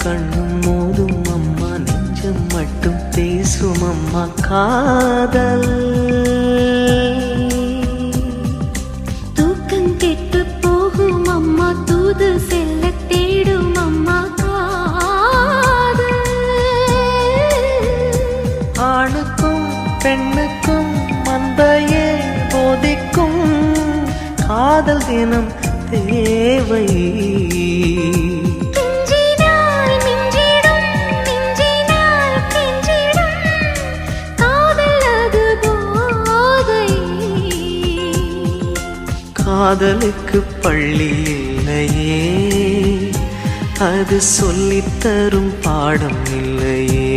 கண்ணும் மோதும் அம்மா, நெஞ்சம் மட்டும் பேசும் அம்மா காதல். தூக்கம் கெட்டு போகும் அம்மா, தூது செல்ல தேடும் அம்மா காதல். ஆணுக்கும் பெண்ணுக்கும் மந்தையே போதிக்கும் காதல் தினம் தேவை. காதலுக்கு பள்ளி இல்லையே, அது சொல்லித்தரும் பாடம் இல்லையே.